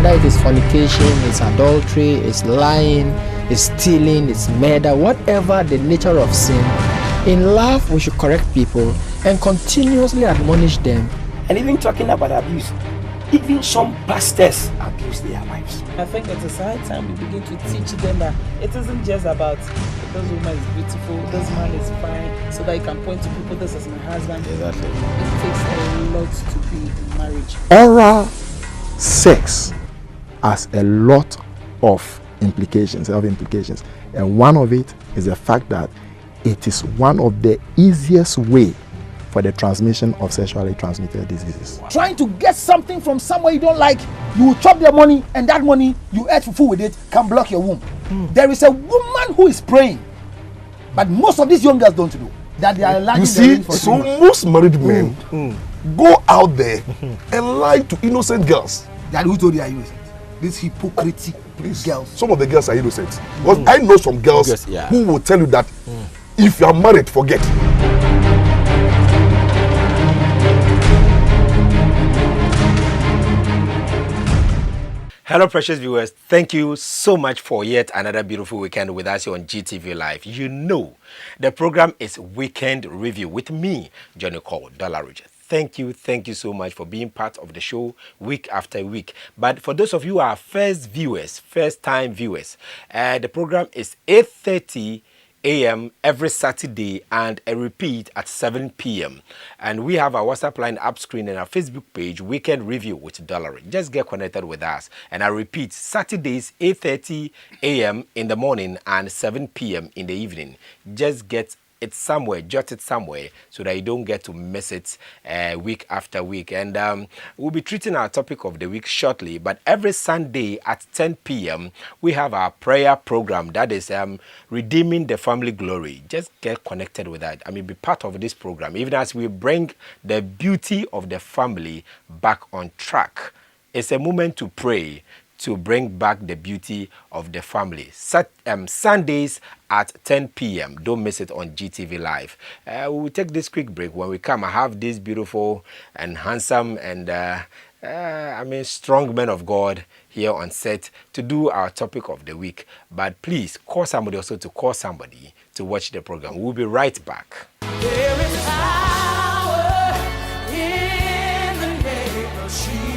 whether it is fornication, it's adultery, it's lying, it's stealing, it's murder, whatever the nature of sin. In love, we should correct people and continuously admonish them. And even talking about abuse, even some pastors abuse their wives. I think it is high time we begin to teach them that it isn't just about this woman is beautiful, this man is fine, so that you can point to people, this is my husband. Exactly. It takes a lot to be in marriage. Oral sex has a lot of implications, and one of it is the fact that it is one of the easiest way for the transmission of sexually transmitted diseases. Trying to get something from somewhere you don't like, you will chop their money, and that money you eat fufu with it can block your womb. There is a woman who is praying, but most of these young girls don't know that they are lying. You see, so most married men go out there and lie to innocent girls. That who told you are innocent? These hypocritic girls. Some of the girls are innocent. Because I know some girls who will tell you that if you are married, forget. Hello, precious viewers. Thank you so much for yet another beautiful weekend with us here on GTV Live. You know, the program is Weekend Review with me, Johnny called Dollarich. Thank you so much for being part of the show week after week. But for those of you who are first time viewers, the program is 8:30 a.m. every Saturday and a repeat at 7 p.m. And we have our WhatsApp line up screen and our Facebook page, Weekend Review with Dollarich. Just get connected with us. And I repeat, Saturdays 8:30 a.m. in the morning and 7 p.m. in the evening. Just get it somewhere, jot it somewhere so that you don't get to miss it week after week. And we'll be treating our topic of the week shortly, but every Sunday at 10 p.m. we have our prayer program that is Redeeming the Family Glory. Just get connected with that. I mean, be part of this program, even as we bring the beauty of the family back on track. It's a moment to pray, to bring back the beauty of the family. Sundays at 10 p.m. Don't miss it on GTV Live. We will take this quick break. When we come, I have this beautiful and handsome and strong men of God here on set to do our topic of the week. But please call somebody also to call somebody to watch the program. We'll be right back. There is power in the name of Jesus.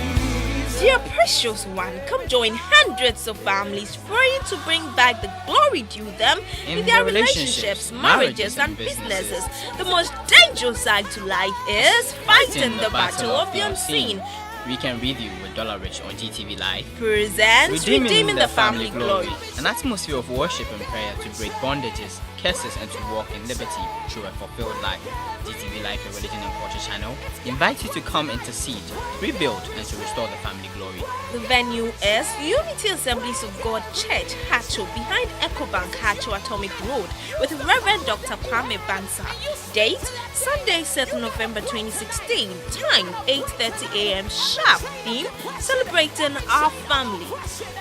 Dear precious one, come join hundreds of families praying to bring back the glory due them in their relationships, marriages, and businesses. The most dangerous side to life is fighting the battle of the unseen. We can review with Dollarich on GTV Live. Presents Redeeming the Family Glory. An atmosphere of worship and prayer to break bondages, curses, and to walk in liberty through a fulfilled life. GTV Live, your religion and culture channel, invites you to come intercede, rebuild, and to restore the family glory. The venue is Unity Assemblies of God Church, Hacho, behind EcoBank, Hacho Atomic Road, with Reverend Dr. Kwame Bansa. Date, Sunday, 7th November 2016. Time, 8:30 a.m. sharp. Theme, celebrating our family.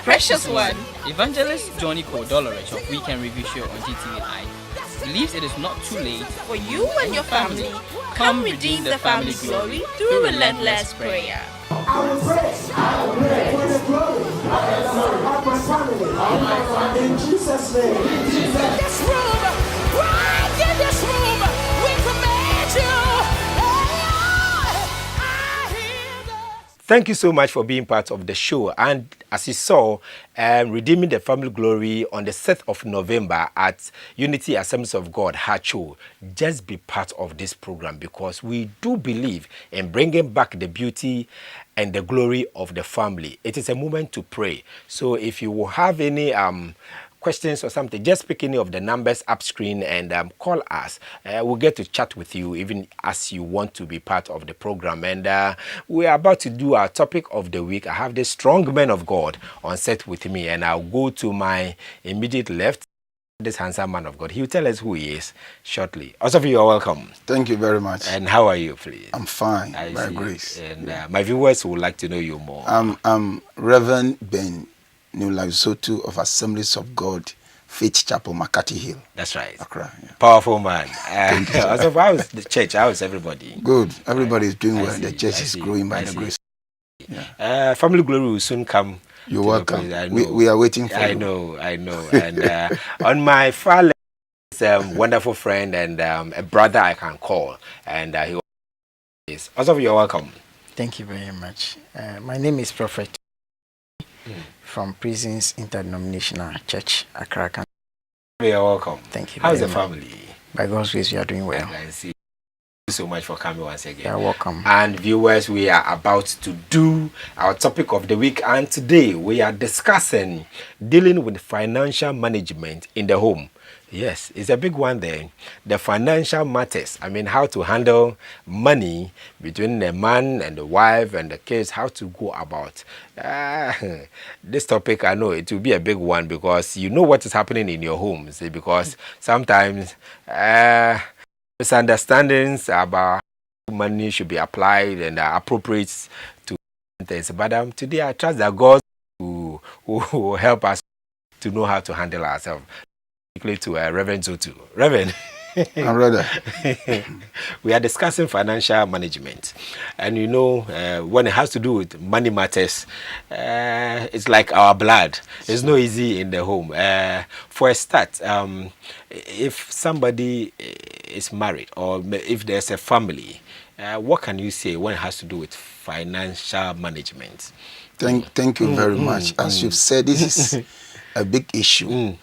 Precious one. Evangelist Johnny Dollarich of Weekend Review Show on GTV Live believes it is not too late for you and your family. Come redeem the family glory through relentless prayer. I will pray for the glory of my family. In Jesus' name. In this room, right in this room, we command you. Thank you so much for being part of the show. And as you saw, Redeeming the Family Glory on the 7th of November at Unity Assemblies of God, Hacho. Just be part of this program because we do believe in bringing back the beauty and the glory of the family. It is a moment to pray. So if you will have any questions or something, just pick any of the numbers up screen and call us. We'll get to chat with you even as you want to be part of the program. And we are about to do our topic of the week. I have this strong man of God on set with me, and I'll go to my immediate left. This handsome man of God. He'll tell us who he is shortly. Also, you are welcome. Thank you very much. And how are you, please? I'm fine, by grace. And my viewers would like to know you more. I'm Reverend Ben New Life Soto of Assemblies of God, Faith Chapel, Makati Hill. That's right. Accra. Yeah. Powerful man. Also, how is the church? How is everybody? Good. Everybody is doing well. The church is growing by the grace. Yeah. Family Glory will soon come You're welcome. We are waiting for you. I know. And on my far left is a wonderful friend and a brother I can call. And he is. Also, you're welcome. Thank you very much. My name is Prophet from Prisons Interdenominational Church, Accra. You're welcome. Thank you. How's the family? By God's grace, we are doing well. I see. So much for coming once again. You're welcome. And viewers, we are about to do our topic of the week, and today we are discussing dealing with financial management in the home. Yes, it's a big one there. The financial matters. I mean, how to handle money between the man and the wife and the kids, how to go about. This topic, I know it will be a big one because you know what is happening in your home. See, because sometimes misunderstandings about money should be applied and appropriate to things. But today I trust that God will help us to know how to handle ourselves. To Reverend Zotu. Reverend. My brother. We are discussing financial management. And you know, when it has to do with money matters, it's like our blood. It's not easy in the home. For a start, if somebody is married or if there's a family, what can you say when it has to do with financial management? Thank you very much. As you've said, this is a big issue.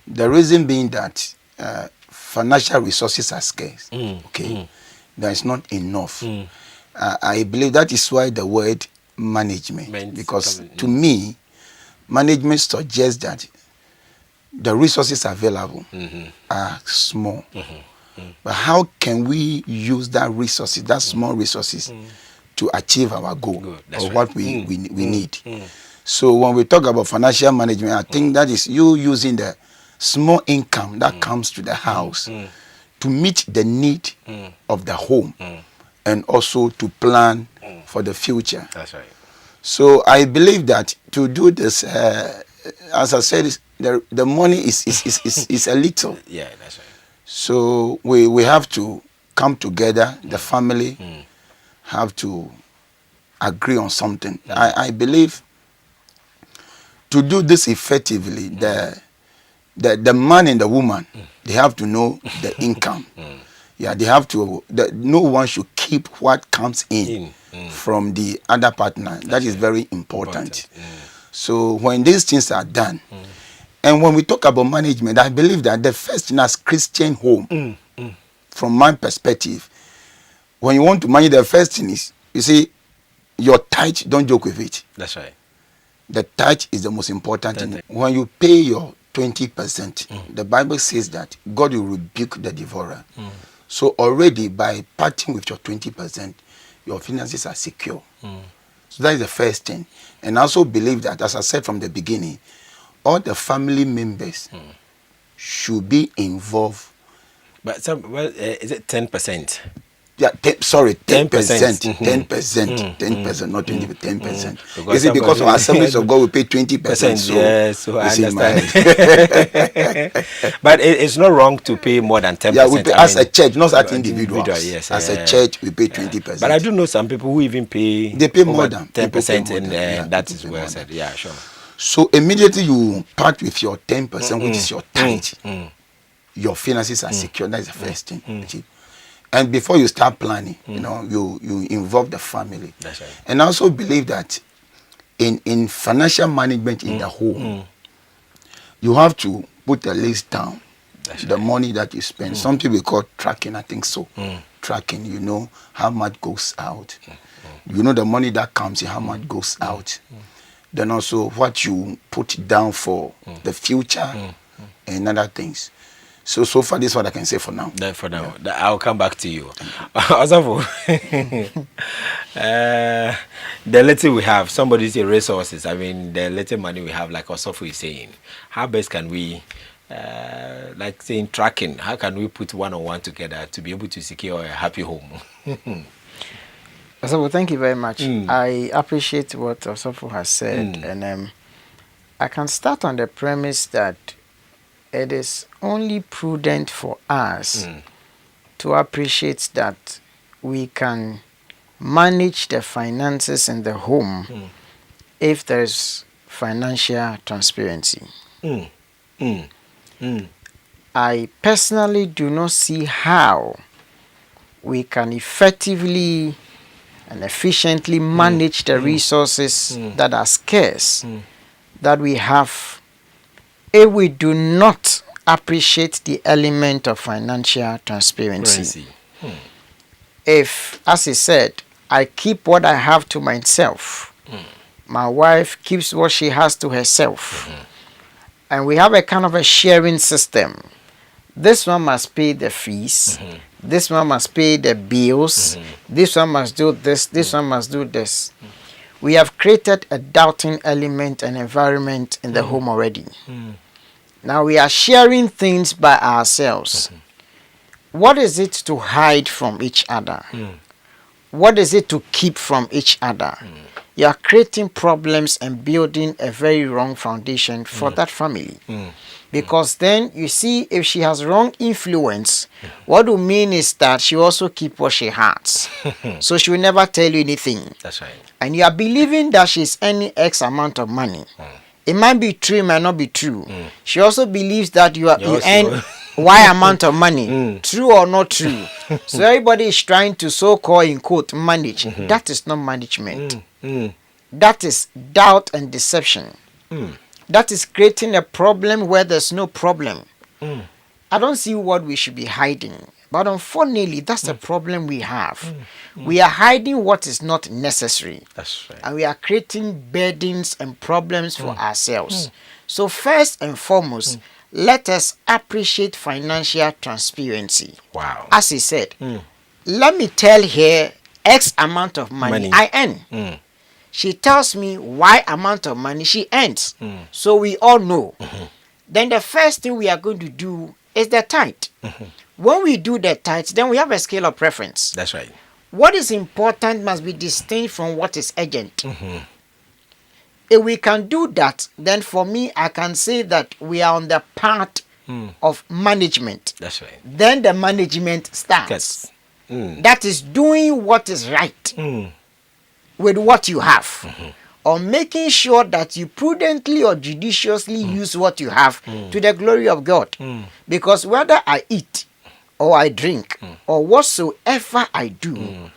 The reason being that financial resources are scarce. There is not enough. I believe that is why the word management, because to me, management suggests that the resources available are small. But how can we use that resources, that small resources, to achieve our goal or what we need? So when we talk about financial management, I think that is you using the small income that comes to the house to meet the need of the home and also to plan for the future. That's right. So I believe that to do this, as I said, the money is a little. Yeah, that's right. So we have to come together, the family have to agree on something. I believe to do this effectively, the man and the woman, they have to know the income. Yeah, they have to. No one should keep what comes in from the other partner. That is very important. So when these things are done, and when we talk about management, I believe that the first thing as Christian home, from my perspective, when you want to manage, the first thing is, you see, your tithe, don't joke with it. That's right. The tithe is the most important thing. When you pay your 20%, the Bible says that God will rebuke the devourer. So already by parting with your 20%, your finances are secure. So that is the first thing. And I also believe that, as I said from the beginning, all the family members should be involved. But is it 10%? Yeah, 10%. 10%, not 20%, 10%. You see, because of Assemblies of God, we pay 20%. So, yes, so I understand. But it's not wrong to pay more than 10%. Yeah, we pay as a church, not as individuals. Yes, as a church, we pay 20%. But I do know some people who even pay. They pay more than 10%, and that is well said. Yeah, sure. So immediately you part with your 10%, which is your tithe, your finances are secure. That is the first thing. And before you start planning, you know, you involve the family. That's right. And I also believe that in financial management in the home, you have to put a list down. That's the money that you spend. Some people call tracking, I think so. Tracking, you know how much goes out. You know the money that comes in, how much goes out. Then also what you put down for the future and other things. So far, this is what I can say for now. For now, I'll come back to you. Also, the little we have, somebody say resources. I mean, the little money we have, like Osofu is saying, how best can we, like saying tracking, how can we put one-on-one together to be able to secure a happy home? Osofu, thank you very much. I appreciate what Osofu has said, and I can start on the premise that it is only prudent for us to appreciate that we can manage the finances in the home if there's financial transparency. I personally do not see how we can effectively and efficiently manage the resources that are scarce that we have if we do not appreciate the element of financial transparency. If, as he said, I keep what I have to myself, my wife keeps what she has to herself, and we have a kind of a sharing system. This one must pay the fees, this one must pay the bills, this one must do this, this one must do this. We have created a doubting element and environment in the home already. Now we are sharing things by ourselves. What is it to hide from each other? What is it to keep from each other? You are creating problems and building a very wrong foundation for that family. Because then you see, if she has wrong influence, what will mean is that she also keep what she has. So she will never tell you anything. That's right. And you are believing that she's earning X amount of money. It might be true, it might not be true. She also believes that you earn Y amount of money, true or not true. So everybody is trying to so-called in quote manage. That is not management. That is doubt and deception. That is creating a problem where there's no problem. I don't see what we should be hiding. But unfortunately, that's the problem we have. We are hiding what is not necessary. That's right. And we are creating burdens and problems for ourselves. So first and foremost, let us appreciate financial transparency. Wow. As he said, let me tell her X amount of money I earn. She tells me Y amount of money she earns. So we all know. Then the first thing we are going to do is the tithe. When we do the tithe, then we have a scale of preference. That's right. What is important must be distinct from what is urgent. If we can do that, then for me, I can say that we are on the path of management. That's right. Then the management starts. That is doing what is right with what you have. Or making sure that you prudently or judiciously use what you have to the glory of God. Because whether I eat or I drink or whatsoever I do,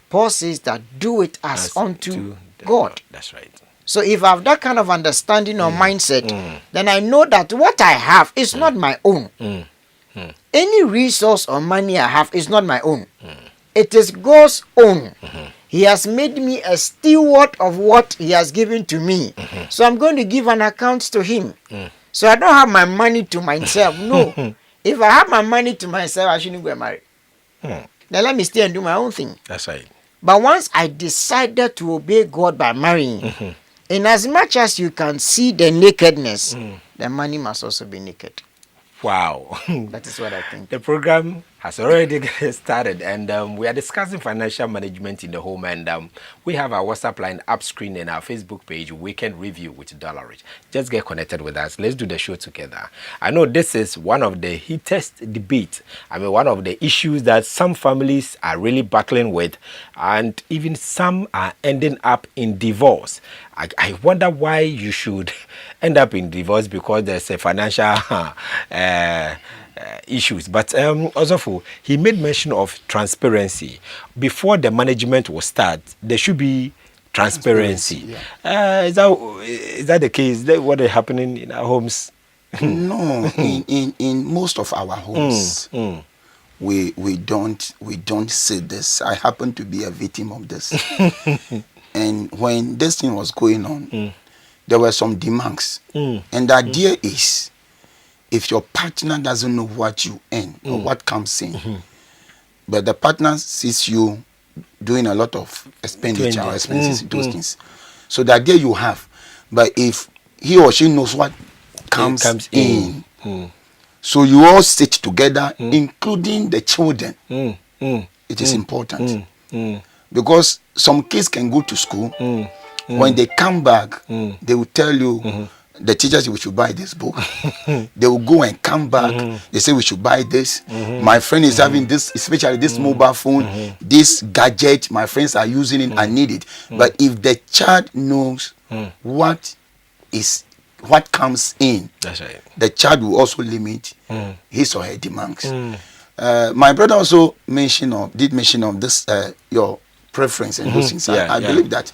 Paul says that do it as unto God. That's right. So if I have that kind of understanding or mindset, then I know that what I have is not my own. Any resource or money I have is not my own. It is God's own. He has made me a steward of what he has given to me. So I'm going to give an account to him. So I don't have my money to myself. No. If I have my money to myself, I shouldn't go and marry. Then let me stay and do my own thing. That's right. But once I decided to obey God by marrying, in as much as you can see the nakedness, the money must also be naked. Wow. That is what I think. The program has already started, and we are discussing financial management in the home, and we have our WhatsApp line up screen and our Facebook page, Weekend Review with Dollarich. Just get connected with us. Let's do the show together. I know this is one of the heatest debates. I mean, one of the issues that some families are really battling with, and even some are ending up in divorce. I wonder why you should end up in divorce because there's a financial issues. But also, he made mention of transparency. Before the management will start, there should be transparency. Is that the case? Is that what is happening in our homes? No, in most of our homes, we don't see this. I happen to be a victim of this. And when this thing was going on, there were some demands. And the idea is, if your partner doesn't know what you earn or what comes in, but the partner sees you doing a lot of expenditure or expenses, those things. So the idea you have, but if he or she knows what comes in, so you all sit together, including the children. It is important. Because some kids can go to school. When they come back, they will tell you, the teachers, we should buy this book. They will go and come back. They say we should buy this. My friend is having this, especially this mobile phone, this gadget. My friends are using it. I need it. But if the child knows what is what comes in. That's right. The child will also limit his or her demands. My brother also did mention of this your preference and those things. I believe that.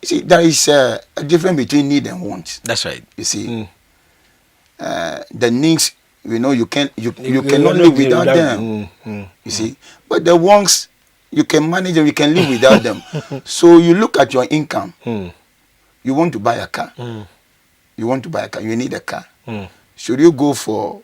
You see, there is a difference between need and want. That's right. You see, the needs, you cannot live without them. You see, but the wants, you can manage them, you can live without them. So you look at your income. You want to buy a car. You want to buy a car. You need a car. Should you go for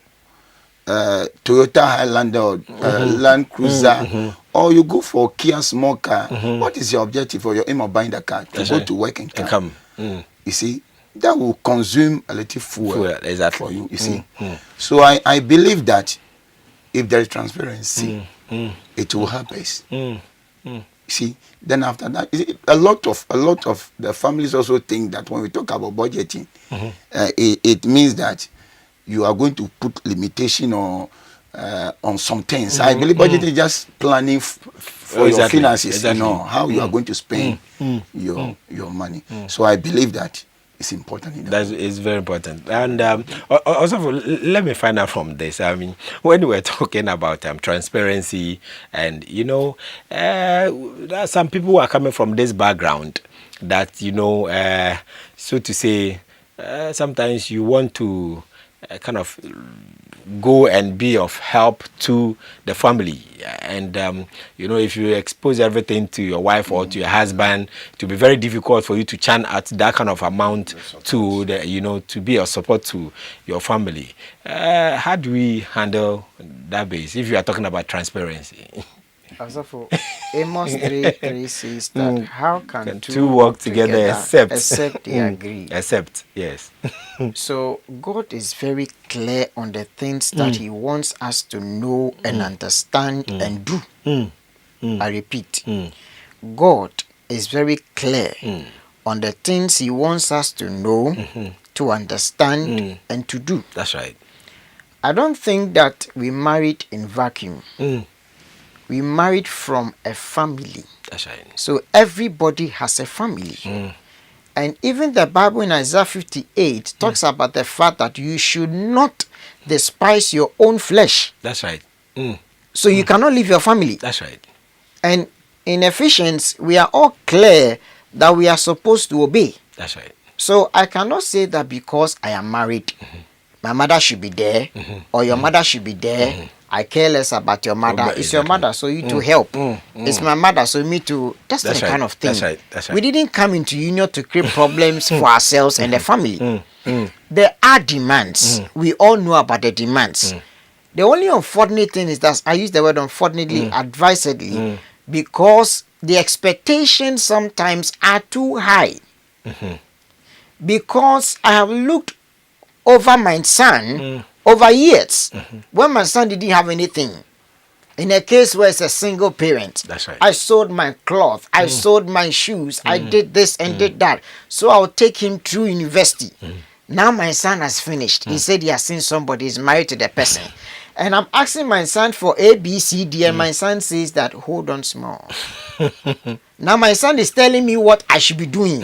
Toyota Highlander or Land Cruiser, or you go for Kia small car? What is your objective or your aim of buying the car? To go to work and come. You see, that will consume a little fuel exactly. for you. You see, so I believe that if there is transparency, it will help us. See, then after that, a lot of the families also think that when we talk about budgeting, it means that you are going to put limitation on some things. I believe budgeting is just planning for your finances, how you are going to spend your money. So I believe that it's important. That is very important. And also, let me find out from this. I mean, when we're talking about transparency, and there are some people who are coming from this background that so to say, sometimes you want to kind of go and be of help to the family, and if you expose everything to your wife or to your husband, it will be very difficult for you to churn out that kind of amount to the to be of support to your family. How do we handle that base if you are talking about transparency? Also for Amos 3:3 says that how can two work together except they agree? Except, yes. So God is very clear on the things that He wants us to know and understand and do. I repeat, God is very clear on the things He wants us to know, to understand, and to do. That's right. I don't think that we married in vacuum. We married from a family. That's right. So everybody has a family. And even the Bible in Isaiah 58 talks about the fact that you should not despise your own flesh. That's right. So you cannot leave your family. That's right. And in Ephesians, we are all clear that we are supposed to obey. That's right. So I cannot say that because I am married, my mother should be there, or your mother should be there. I care less about your mother. It's your mother, so you to help. It's my mother, so me to. That's the kind of thing. That's right. We didn't come into union to create problems for ourselves and the family. There are demands. We all know about the demands. The only unfortunate thing is that I use the word unfortunately, advisedly, because the expectations sometimes are too high. Because I have looked over my son over years, when my son didn't have anything. In a case where it's a single parent, that's right. I sold my cloth, I sold my shoes, I did this and did that. So I'll take him through university. Now my son has finished. He said he has seen somebody, he's married to the person. And I'm asking my son for A, B, C, D, and my son says that, hold on small. Now my son is telling me what I should be doing.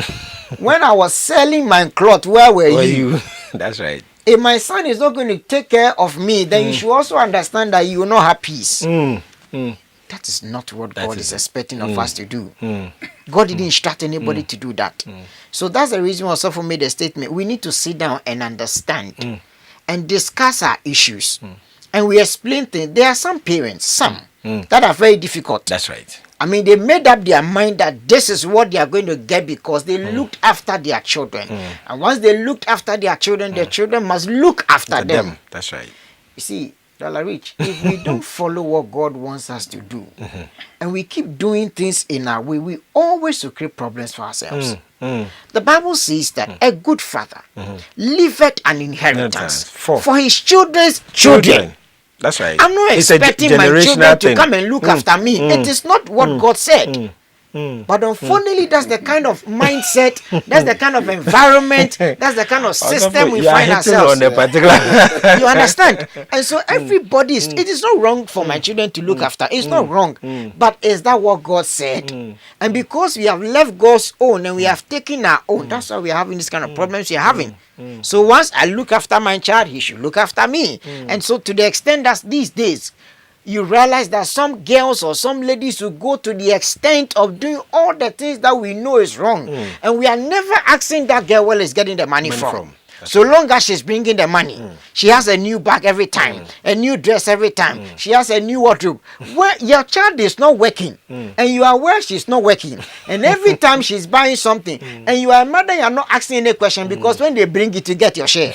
When I was selling my cloth, where were you? That's right. If my son is not going to take care of me, then you should also understand that you will not have peace. That is not what God is expecting of us to do. God didn't instruct anybody to do that. So that's the reason why Sopho made a statement. We need to sit down and understand and discuss our issues. And we explain things. There are some parents, that are very difficult. That's right. I mean, they made up their mind that this is what they are going to get because they looked after their children. And once they looked after their children, their children must look after them. That's right. You see, Dollarich, if we don't follow what God wants us to do, and we keep doing things in our way, we always will create problems for ourselves. The Bible says that a good father leaveth an inheritance for his children's children. That's right. I'm not expecting my children to come and look after me. It is not what God said. But unfortunately, that's the kind of mindset, that's the kind of environment, that's the kind of system we find ourselves. On a particular You understand? And so everybody is, it is not wrong for my children to look after. It's not wrong. But is that what God said? And because we have left God's own and we have taken our own, that's why we are having this kind of problems we are having. So once I look after my child, he should look after me. And so to the extent that these days, you realize that some girls or some ladies will go to the extent of doing all the things that we know is wrong. And we are never asking that girl where is getting the money from. So long as she's bringing the money, she has a new bag every time, a new dress every time, she has a new wardrobe. Where your child is not working, and you are where she's not working, and every time she's buying something, and you are a mother, you are not asking any question, because when they bring it to get your share,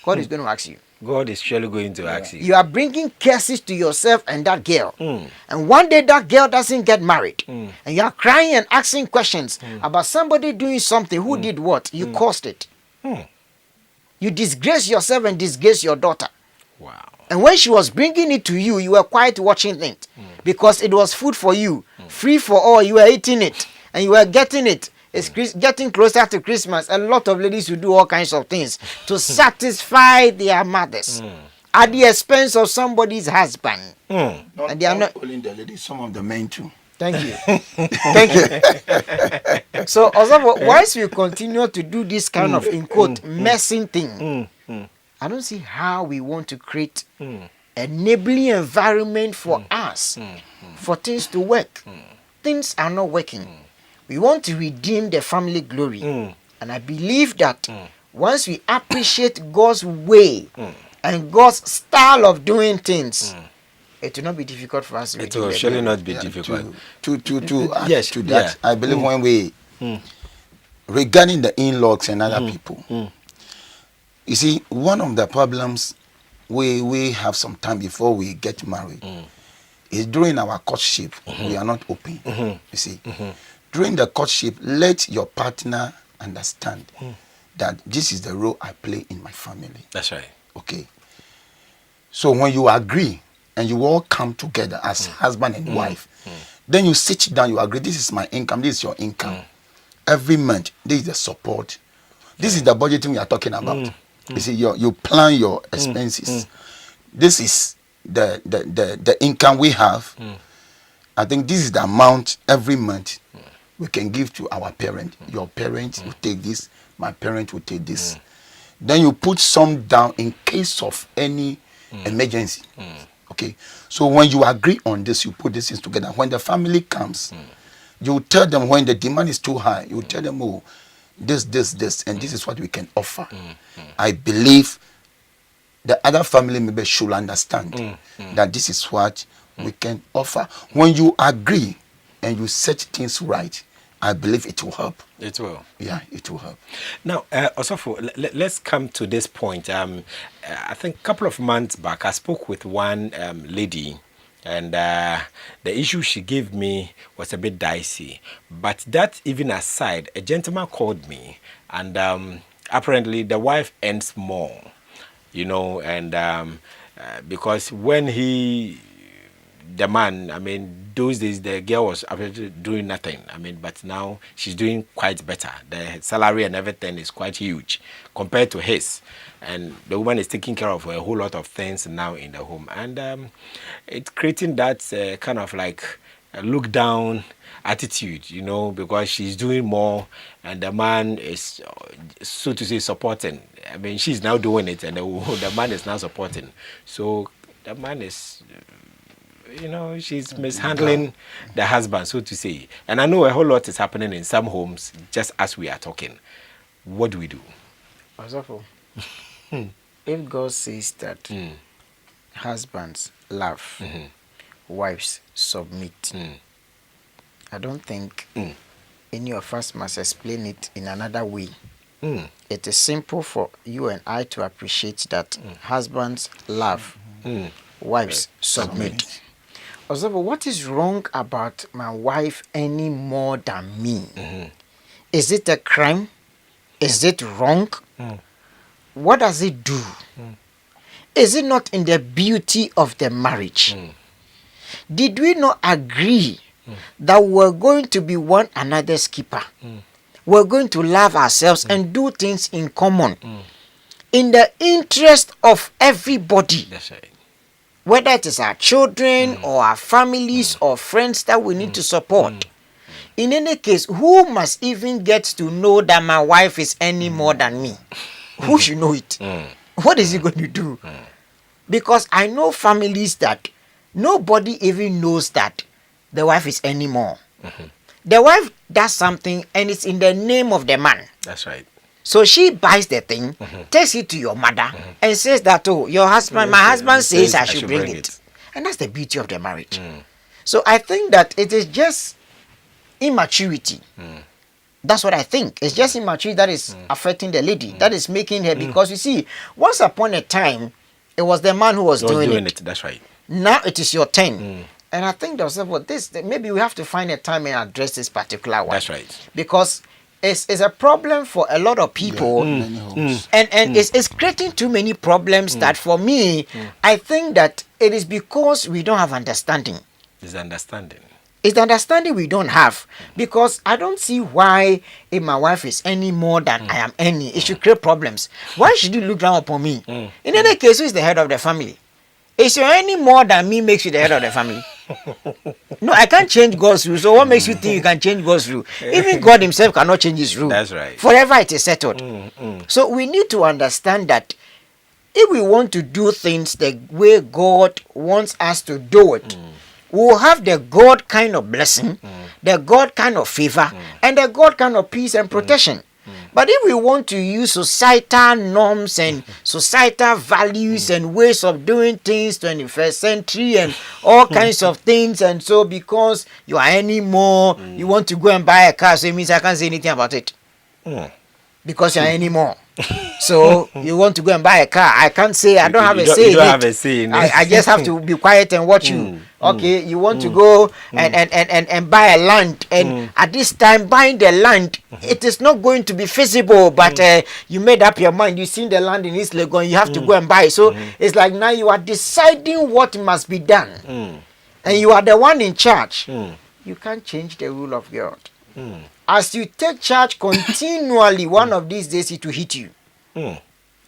God is going to ask you. God is surely going to ask you. You are bringing curses to yourself and that girl. And one day that girl doesn't get married. And you are crying and asking questions about somebody doing something. Who did what? You caused it. You disgrace yourself and disgrace your daughter. Wow. And when she was bringing it to you, you were quiet watching it. Because it was food for you. Free for all. You were eating it. And you were getting it. It's getting closer to Christmas. A lot of ladies will do all kinds of things to satisfy their mothers at the expense of somebody's husband. Not, And they are not only the ladies, some of the men too. Thank you. Thank you. So, also, once we continue to do this kind of, in quote, messing thing, I don't see how we want to create an enabling environment for us, for things to work. Things are not working. We want to redeem the family glory. And I believe that once we appreciate God's way and God's style of doing things, it will not be difficult for us to It will surely not be difficult. To add Yes, to that, I believe when we, regarding the in-laws and other people, you see, one of the problems we have some time before we get married is during our courtship, we are not open. You see, during the courtship, let your partner understand that this is the role I play in my family. That's right. Okay. So when you agree and you all come together as husband and wife, then you sit down, you agree, this is my income, this is your income. Every month, this is the support. This is the budgeting we are talking about. You see, you plan your expenses. This is the income we have. I think this is the amount every month we can give to our parent. Your parent will take this, my parent will take this. Then you put some down in case of any emergency. Okay, so when you agree on this, you put these things together. When the family comes, you tell them when the demand is too high, you tell them, oh, this, and this is what we can offer. I believe the other family members should understand that this is what we can offer. When you agree and you set things right, I believe it will help. It will. Yeah, it will help. Now, Osofo, let's come to this point. I think a couple of months back, I spoke with one lady, and the issue she gave me was a bit dicey. But that even aside, a gentleman called me, and apparently the wife earns more, you know, and because when the man, I mean, those days the girl was actually doing nothing. I mean, but now she's doing quite better. The salary and everything is quite huge compared to his. And the woman is taking care of a whole lot of things now in the home. And it's creating that kind of like a look down attitude, you know, because she's doing more and the man is, so to say, supporting. I mean, she's now doing it and the man is now supporting. So the man is, you know, she's mishandling the husband, so to say. And I know a whole lot is happening in some homes just as we are talking. What do we do? If God says that husbands love, wives submit, I don't think any of us must explain it in another way. It is simple for you and I to appreciate that husbands love, wives submit. Also, what is wrong about my wife any more than me? Is it a crime? Is it wrong? What does it do? Is it not in the beauty of the marriage? Did we not agree that we're going to be one another's keeper. We're going to love ourselves and do things in common in the interest of everybody. That's right. Whether it is our children or our families or friends that we need to support. In any case, who must even get to know that my wife is any more than me? Who should know it? What is he going to do? Because I know families that nobody even knows that the wife is any more. The wife does something and it's in the name of the man. That's right. So she buys the thing, takes it to your mother, and says that, oh, your husband, my husband says I should bring it. And that's the beauty of the marriage. So I think that it is just immaturity. That's what I think. It's just immaturity that is affecting the lady, that is making her, because you see, once upon a time, it was the man who was doing it. That's right. Now it is your turn. And I think there's maybe we have to find a time and address this particular one. That's right. Because it's a problem for a lot of people, and it's creating too many problems that for me, I think that it is because we don't have understanding. It's understanding. It's the understanding we don't have, because I don't see why if my wife is any more than I am any, it should create problems. Why should you look down upon me? In any case, who is the head of the family? Is you any more than me makes you the head of the family? No, I can't change God's rule. So what makes you think you can change God's rule? Even God himself cannot change his rule. That's right. Forever it is settled. So we need to understand that if we want to do things the way God wants us to do it, we'll have the God kind of blessing, the God kind of favor, and the God kind of peace and protection. But if we want to use societal norms and societal values and ways of doing things, 21st century and all kinds of things, and so because you are any more, you want to go and buy a car, so it means I can't say anything about it. Because you are any more. So you want to go and buy a car, I can't say, I don't have a say in it. You don't have a say in it. I just have to be quiet and watch you. Okay, you want to go and buy a land, and at this time buying the land, it is not going to be feasible, but you made up your mind, you seen the land in East Legon, you have to go and buy it. So it's like now you are deciding what must be done, and you are the one in charge. You can't change the rule of God. As you take charge continually, one of these days it will hit you.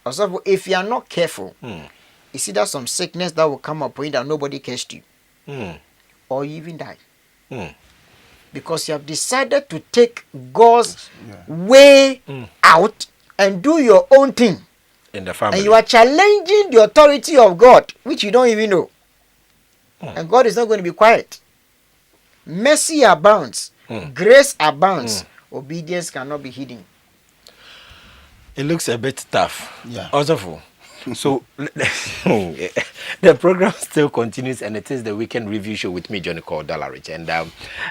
Also, if you are not careful, you see that some sickness that will come upon you that nobody cares you, or you even die, because you have decided to take God's way out and do your own thing in the family, and you are challenging the authority of God, which you don't even know, and God is not going to be quiet. Mercy abounds. Grace abounds. Obedience cannot be hidden. It looks a bit tough. Yeah. Also, so the program still continues, and it is the weekend review show with me, Johnny called Dollarich. And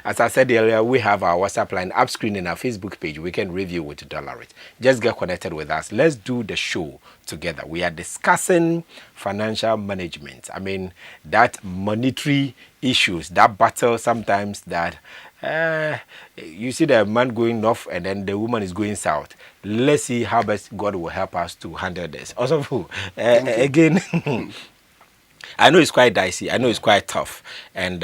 as I said earlier, we have our WhatsApp line up screen in our Facebook page, Weekend Review with Dollarich. Just get connected with us. Let's do the show together. We are discussing financial management. I mean, that monetary issues, that battle sometimes that you see the man going north and then the woman is going south. Let's see how best God will help us to handle this. Also, again, I know it's quite dicey. I know it's quite tough. And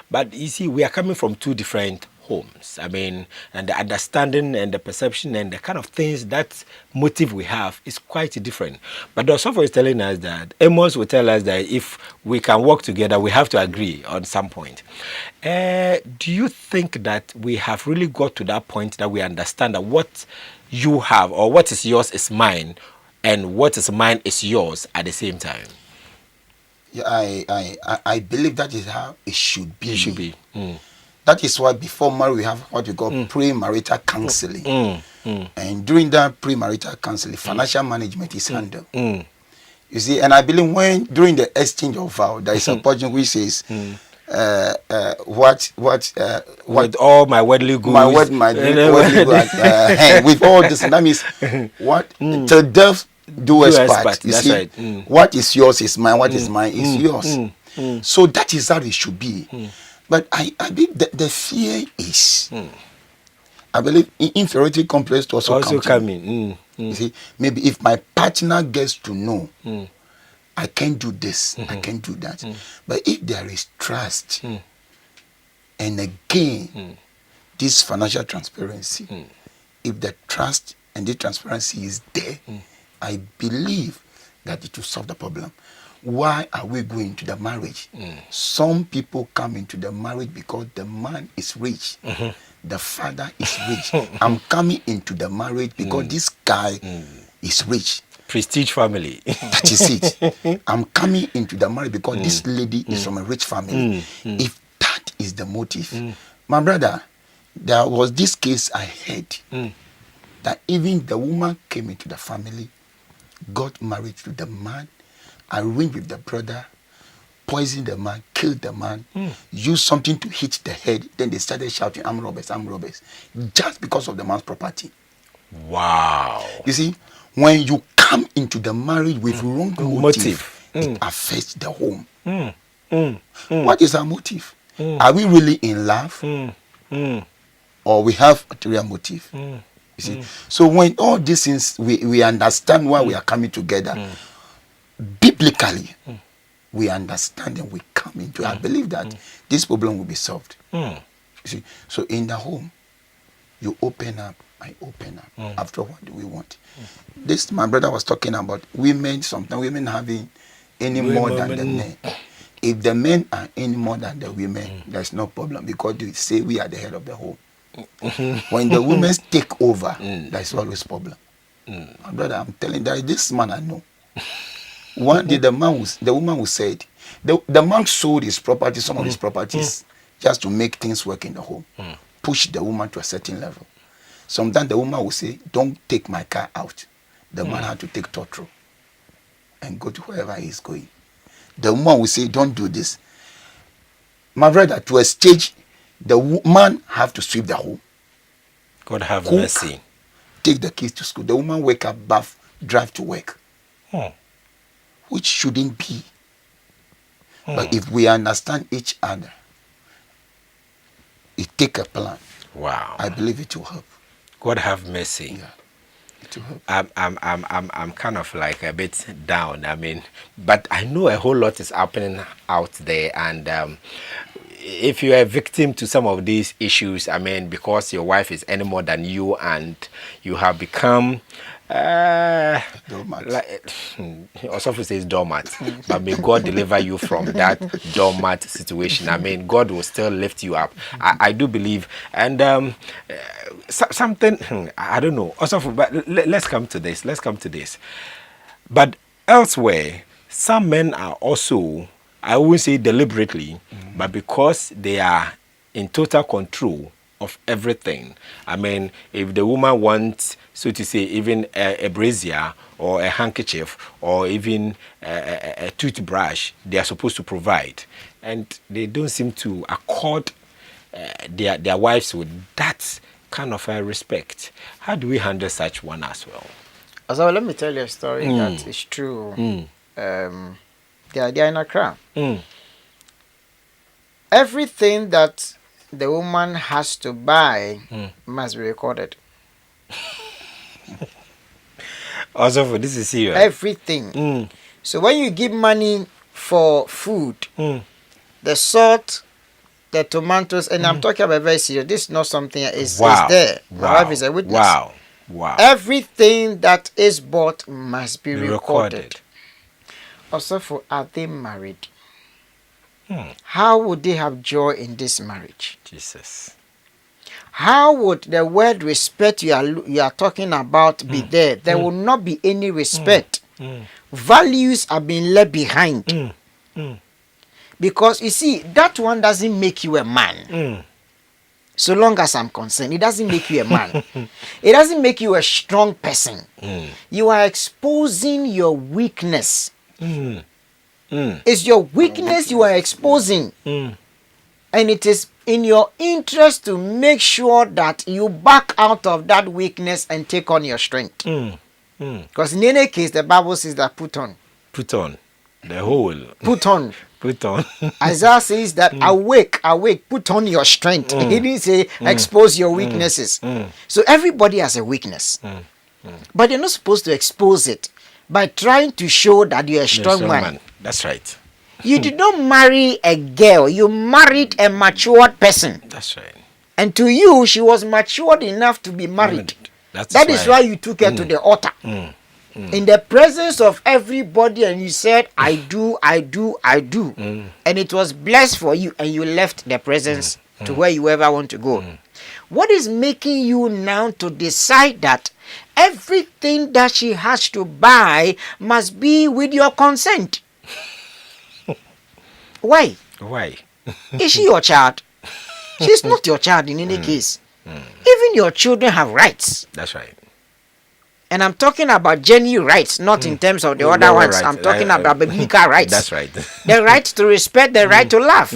but you see, we are coming from two different homes. I mean, and the understanding and the perception and the kind of things, that motive we have is quite different. But the software is telling us that, Amos will tell us that if we can work together, we have to agree on some point. Do you think that we have really got to that point that we understand that what you have or what is yours is mine and what is mine is yours at the same time? Yeah, I believe that is how it should be. It should be. That is why before marriage we have what we call pre-marital counseling. And during that pre-marital counseling, financial management is handled. You see, and I believe when during the exchange of vow, there is a portion which says, with all my worldly goods, with all this, and that means what till death do us part. You see, right. What is yours is mine. What is mine is yours. So that is how it should be. But I believe the fear is, I believe inferiority complex to also come in. You see, maybe if my partner gets to know, I can't do this, I can't do that. But if there is trust, And again, this financial transparency, if the trust and the transparency is there, I believe that it will solve the problem. Why are we going to the marriage? Some people come into the marriage because the man is rich. The father is rich. I'm coming into the marriage because this guy is rich. Prestige family. That is it. I'm coming into the marriage because this lady is from a rich family. If that is the motive, my brother, there was this case I heard that even the woman came into the family, got married to the man, arranged with the brother, poisoned the man, killed the man, used something to hit the head. Then they started shouting, "I'm robbers, I'm robbers," just because of the man's property. Wow. You see, when you come into the marriage with wrong motive, it affects the home. What is our motive? Are we really in love? Or we have ulterior motive? You see, so when all these things, we understand why we are coming together. Biblically, we understand and we come into. I believe that this problem will be solved. You see, so in the home, you open up, I open up. After what do we want? This my brother was talking about women. Sometimes women having any more than the men. If the men are any more than the women, there's no problem because they say we are the head of the home. When the women take over, there's always problem. My brother, I'm telling you, there is this man I know. One day the woman who said, the man sold his property, some of his properties, just to make things work in the home. Push the woman to a certain level. Sometimes the woman will say, "Don't take my car out." The man had to take totro and go to wherever he's going. The woman will say, "Don't do this." My brother, to a stage, the man have to sweep the home. God have Cook, mercy. Take the kids to school. The woman wake up, bath, drive to work. Which shouldn't be. But if we understand each other, it take a plan. Wow. I believe it will help. God have mercy. Yeah. It will help. I'm kind of like a bit down. I mean, but I know a whole lot is happening out there, and if you are a victim to some of these issues, I mean, because your wife is any more than you, and you have become doormat. Also says doormat, but may God deliver you from that doormat situation. I mean, God will still lift you up. I do believe, and something I don't know. Also, but let's come to this. Let's come to this. But elsewhere, some men are also, I won't say deliberately, but because they are in total control of everything. I mean, if the woman wants, so to say, even a brazier or a handkerchief or even a toothbrush, they are supposed to provide. And they don't seem to accord their wives with that kind of respect. How do we handle such one as well? So let me tell you a story that is true. They are in Accra. Everything that the woman has to buy must be recorded. Also, this is serious. Everything. So when you give money for food, the salt, the tomatoes, and I'm talking about very serious. This is not something that is there. My wife is a witness. Wow. Everything that is bought must be recorded. Also, are they married? How would they have joy in this marriage? Jesus. How would the word respect you are talking about be there? There will not be any respect. Values are being left behind. Because you see, that one doesn't make you a man. So long as I'm concerned, it doesn't make you a man. It doesn't make you a strong person. You are exposing your weakness. It's your weakness you are exposing. And it is in your interest to make sure that you back out of that weakness and take on your strength. Because in any case, the Bible says that put on. Put on. The whole. Put on. Put on. Isaiah says that awake, put on your strength. He didn't say expose your weaknesses. So everybody has a weakness. But you're not supposed to expose it by trying to show that you're a strong man. That's right. You did not marry a girl. You married a matured person. That's right. And to you, she was matured enough to be married. That is why you took her to the altar. In the presence of everybody, and you said, I do. And it was blessed for you, and you left the presence to where you ever want to go. What is making you now to decide that everything that she has to buy must be with your consent? Why? Is she your child? She's not your child in any case. Even your children have rights. That's right. And I'm talking about genuine rights, not in terms of the other ones. Right. I'm talking about biblical rights. That's right. The right to respect, the right to laugh.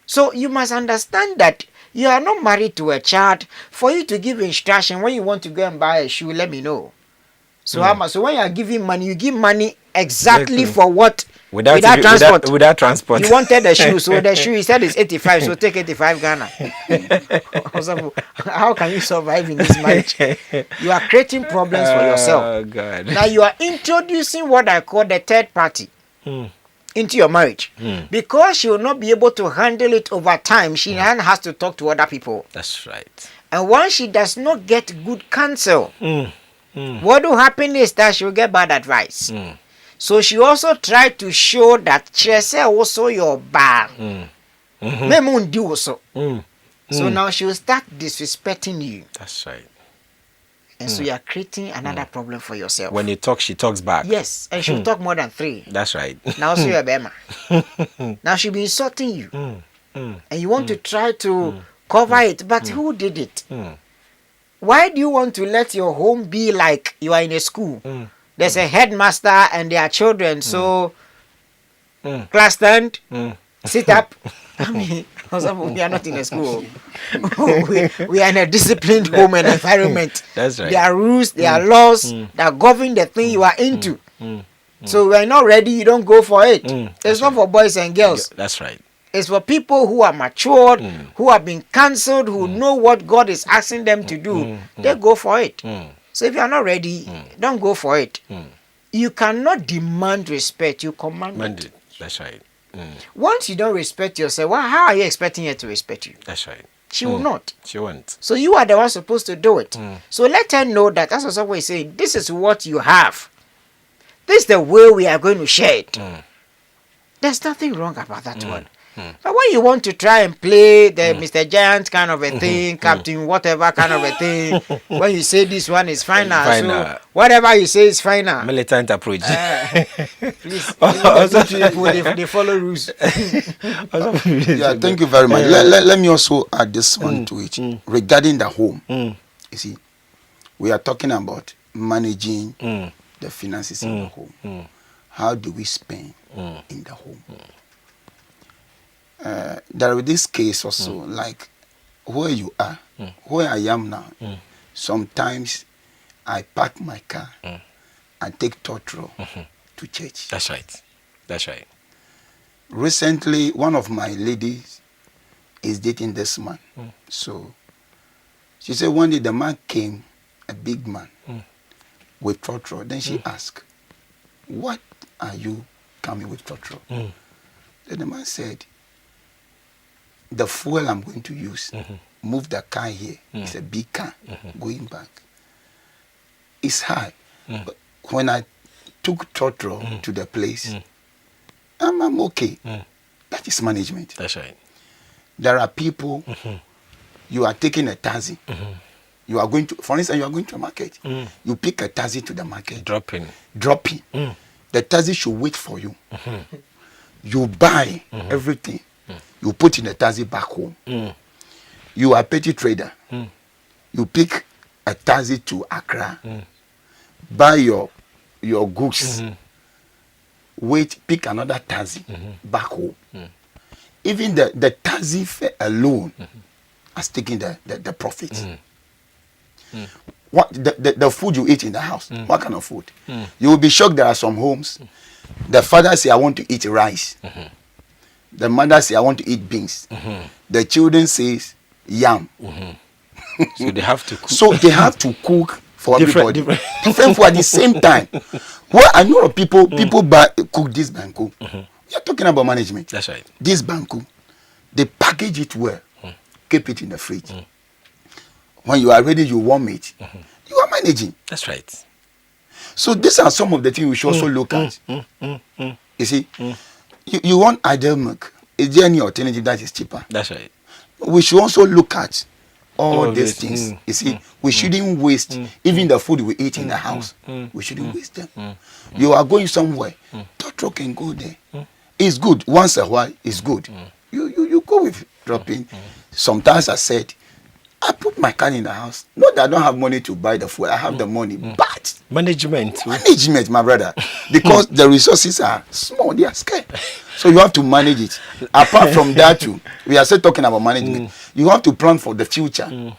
So you must understand that you are not married to a child. For you to give instruction when you want to go and buy a shoe, let me know. So how much? So when you are giving money, you give money exactly for what? Without transport. Without transport. You wanted the shoe, so the shoe he said is 85, so take 85 Ghana. How can you survive in this marriage? You are creating problems for yourself. Oh God. Now you are introducing what I call the third party into your marriage. Because she will not be able to handle it over time, she then has to talk to other people. That's right. And once she does not get good counsel, what will happen is that she will get bad advice. So she also tried to show that she also your bar. So now she will start disrespecting you. That's right. And so you are creating another problem for yourself. When you talk, she talks back. Yes, and she'll talk more than 3. That's right. Now so you're Bema. Now she'll be insulting you. And you want to try to cover it, but who did it? Why do you want to let your home be like you are in a school? There's a headmaster and there are children, so class stand, sit up. I mean, we are not in a school. we are in a disciplined home and environment. That's right. There are rules, there are laws that govern the thing you are into. So when you're not ready, you don't go for it. It's not for boys and girls. That's right. It's for people who are matured, who have been cancelled, who know what God is asking them to do. They go for it. So if you are not ready, don't go for it. You cannot demand respect, you command it. That's right. Once you don't respect yourself, well, how are you expecting her to respect you? That's right. She will not. She won't. So you are the one supposed to do it. So let her know that, that's what someone is saying, this is what you have. This is the way we are going to share it. There's nothing wrong about that one. But when you want to try and play the Mr. Giant kind of a thing, Captain whatever kind of a thing, when you say this one is final, so whatever you say is final. Militant approach. Please, they follow rules. Yeah, thank you very much. Let me also add this one to it. Regarding the home, you see, we are talking about managing the finances in the home. How do we spend in the home? There is this case also, like where you are, where I am now. Sometimes I park my car and take Totro to church. That's right. That's right. Recently, one of my ladies is dating this man. So she said one day the man came, a big man, with Totro. Then she asked, "What are you coming with Totro?" Then the man said, "The fuel I'm going to use, move the car here. It's a big car going back. It's high. But when I took Totro to the place, I'm okay." That is management. That's right. There are people, you are taking a taxi. You are going to, for instance, you are going to a market. You pick a taxi to the market. Dropping. The taxi should wait for you. You buy everything. You put in a taxi back home. You are a petty trader. You pick a taxi to Accra. Buy your goods. Wait, pick another taxi back home. Even the taxi fare alone has taken the profit. What the food you eat in the house, what kind of food? You will be shocked. There are some homes, the father say, "I want to eat rice." The mother say, "I want to eat beans." The children says yam. So they have to cook. So they have to cook for everybody. Different food at the same time. Well, I know of people cook this and cook. You're talking about management. That's right. This banku, they package it well, keep it in the fridge. When you are ready, you warm it. You are managing. That's right. So these are some of the things we should also look at. You see, you want ideal milk. Is there any alternative that is cheaper? That's right. We should also look at all these this. things. You see, we shouldn't waste even the food we eat in the house. We shouldn't waste them. You are going somewhere. Totro can go there. It's good. Once a while, it's good. You go with dropping. Sometimes I said, I put my car in the house. Not that I don't have money to buy the food. I have the money. But management, my brother. Because the resources are small. They are scarce. So you have to manage it. Apart from that too, we are still talking about management. You have to plan for the future.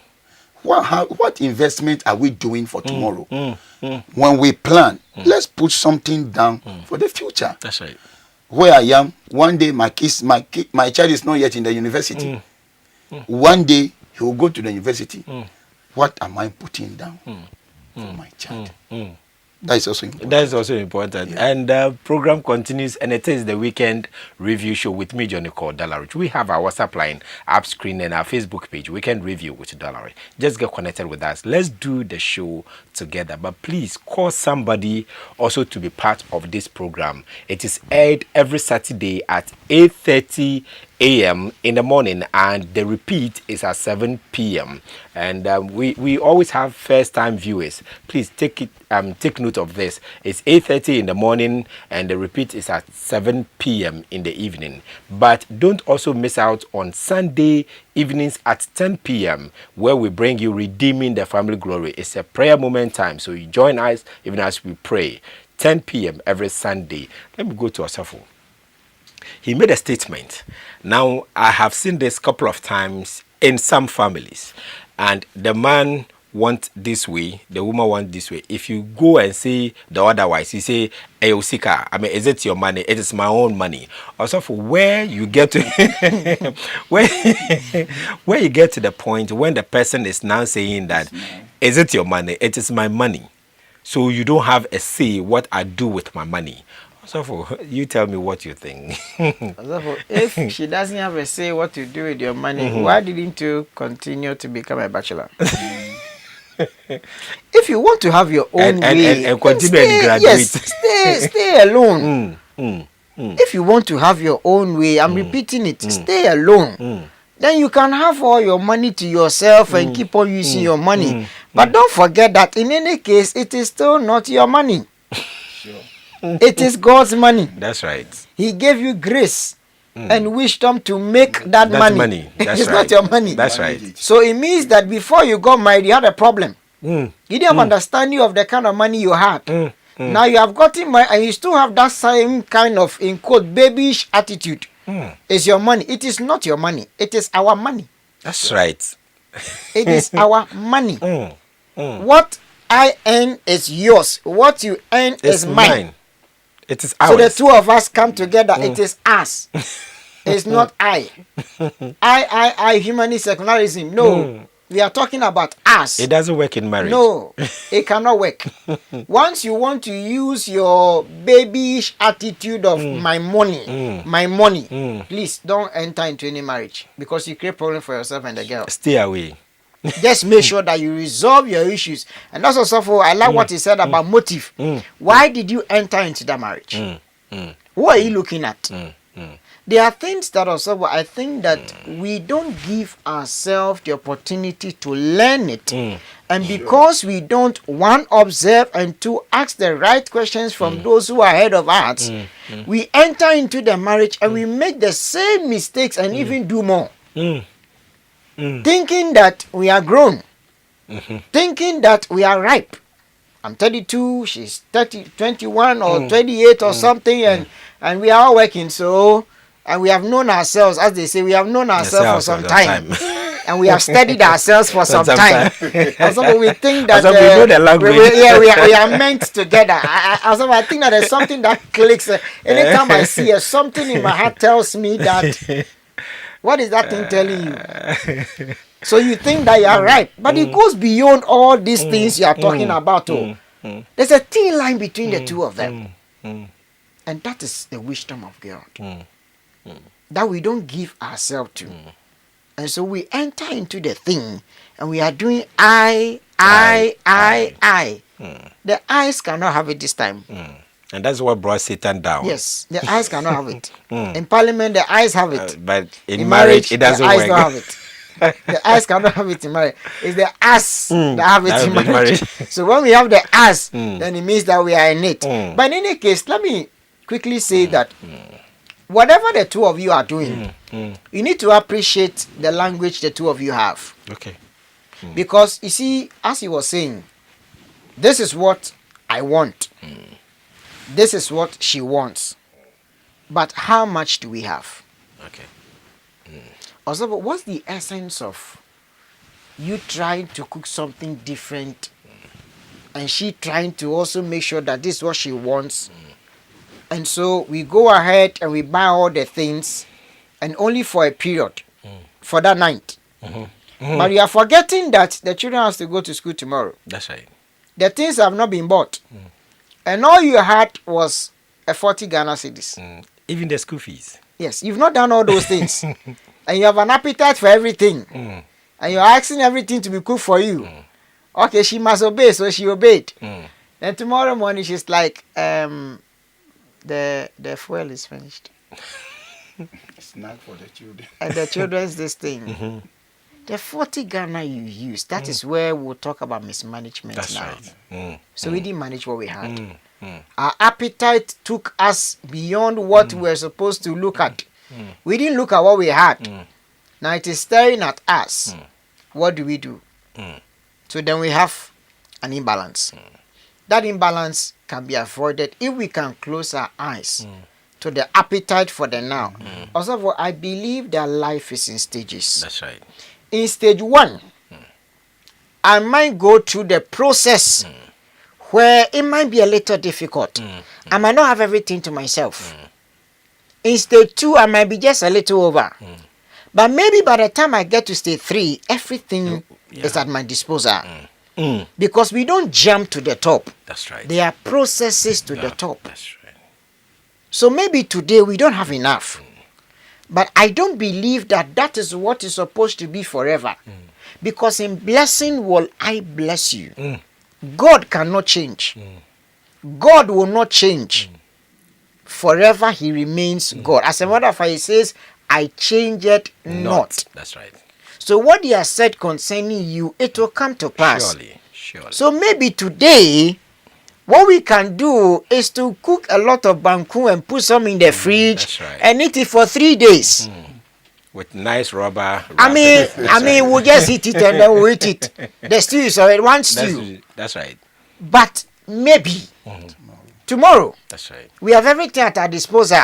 What investment are we doing for tomorrow? When we plan, let's put something down for the future. That's right. Where I am, one day my child is not yet in the university. One day he will go to the university. What am I putting down for my child? That is also important. That is also important. Yeah. And the program continues, and it is the weekend review show with me, Johnny called Dollarich. We have our WhatsApp line, app screen, and our Facebook page, Weekend Review with Dollarich. Just get connected with us. Let's do the show together. But please call somebody also to be part of this program. It is aired every Saturday at 8:30 a.m. in the morning, and the repeat is at 7 p.m. And we always have first-time viewers. Please take note of this. It's 8:30 in the morning, and the repeat is at 7 p.m. in the evening. But don't also miss out on Sunday evenings at 10 p.m. where we bring you Redeeming the Family Glory. It's a prayer moment time, so you join us even as we pray. 10 p.m. every Sunday. Let me go to Osafo. He made a statement. Now, I have seen this couple of times in some families, and the man want this way, the woman want this way. If you go and say the otherwise, you say, hey, Osika, I mean, is it your money? It is my own money. Also, for where you get to where you get to the point when the person is now saying that, is it your money? It is my money. So you don't have a say what I do with my money. So you tell me what you think. If she doesn't have a say what to do with your money, why didn't you continue to become a bachelor? If you want to have your own way and continue and graduate, yes, stay alone. If you want to have your own way, I'm repeating it, stay alone. Then you can have all your money to yourself and keep on using your money. But don't forget that in any case, it is still not your money. Sure. It is God's money. That's right. He gave you grace and wisdom to make that money. That's it's right. not your money. That's right. So it means that before you got married, you had a problem. You didn't have understanding of the kind of money you had. Now you have gotten married and you still have that same kind of, in quote, babyish attitude. It's your money. It is not your money. It is our money. That's right. It is our money. What I earn is yours. What you earn is mine. It is ours. So the two of us come together. It is us. It's not I. Humanist secularism. No. We are talking about us. It doesn't work in marriage. No, it cannot work. Once you want to use your babyish attitude of my money, please don't enter into any marriage because you create problem for yourself and the girl. Stay away. Just make sure that you resolve your issues. And that's also I like what he said about motive. Why did you enter into that marriage? What are you looking at? There are things that also I think that we don't give ourselves the opportunity to learn it. And because we don't, one, observe, and two, ask the right questions from those who are ahead of us, we enter into the marriage and we make the same mistakes and even do more. Thinking that we are grown, thinking that we are ripe. I'm 32, she's 21 or 28 or something, and we are all working. So, and we have known ourselves, as they say, we have known ourselves for some time. And we have studied ourselves for some time. And so we think that we know the language. we are meant together. I think that there's something that clicks. Anytime I see something in my heart tells me that. What is that thing telling you? So you think that you are right, but it goes beyond all these things you are talking about. There's a thin line between the two of them. And that is the wisdom of God. That we don't give ourselves to. And so we enter into the thing and we are doing I. The eyes cannot have it this time. And that's what brought Satan down. Yes, the eyes cannot have it. In parliament, the eyes have it. But in marriage, it doesn't the eyes work. don't have it. The eyes cannot have it in marriage. It's the ass that have it in marriage. So when we have the ass, then it means that we are in it. But in any case, let me quickly say that whatever the two of you are doing, you need to appreciate the language the two of you have. Okay. Because you see, as he was saying, this is what I want. This is what she wants. But how much do we have? Okay. Also, but what's the essence of you trying to cook something different and she trying to also make sure that this is what she wants? And so we go ahead and we buy all the things and only for a period, for that night. But you are forgetting that the children has to go to school tomorrow. That's right. The things have not been bought. And all you had was a 40 Ghana cedis. Even the school fees. Yes, you've not done all those things. And you have an appetite for everything. And you're asking everything to be cooked for you. Okay, she must obey, so she obeyed. Then tomorrow morning she's like, the fuel is finished. Snack for the children. And the children's this thing. The 40 Ghana you use, that is where we'll talk about mismanagement. That's now. Right. So we didn't manage what we had. Our appetite took us beyond what we were supposed to look at. We didn't look at what we had. Now it is staring at us. What do we do? So then we have an imbalance. That imbalance can be avoided if we can close our eyes to the appetite for the now. Also, I believe that life is in stages. That's right. In stage 1, I might go through the process where it might be a little difficult. I might not have everything to myself. In stage 2, I might be just a little over. But maybe by the time I get to stage 3, everything is at my disposal. Because we don't jump to the top. That's right. There are processes to the top. That's right. So maybe today we don't have enough. But I don't believe that that is what is supposed to be forever. Because in blessing will I bless you. God cannot change. God will not change. Forever he remains God. As a matter of fact, he says, I change it not. That's right. So what he has said concerning you, it will come to pass. Surely. So maybe today, what we can do is to cook a lot of banku and put some in the fridge and eat it for 3 days. With nice rubber. I mean, we'll just eat it and then we'll eat it. The stew is already one stew. That's right. But maybe tomorrow, that's right, we have everything at our disposal.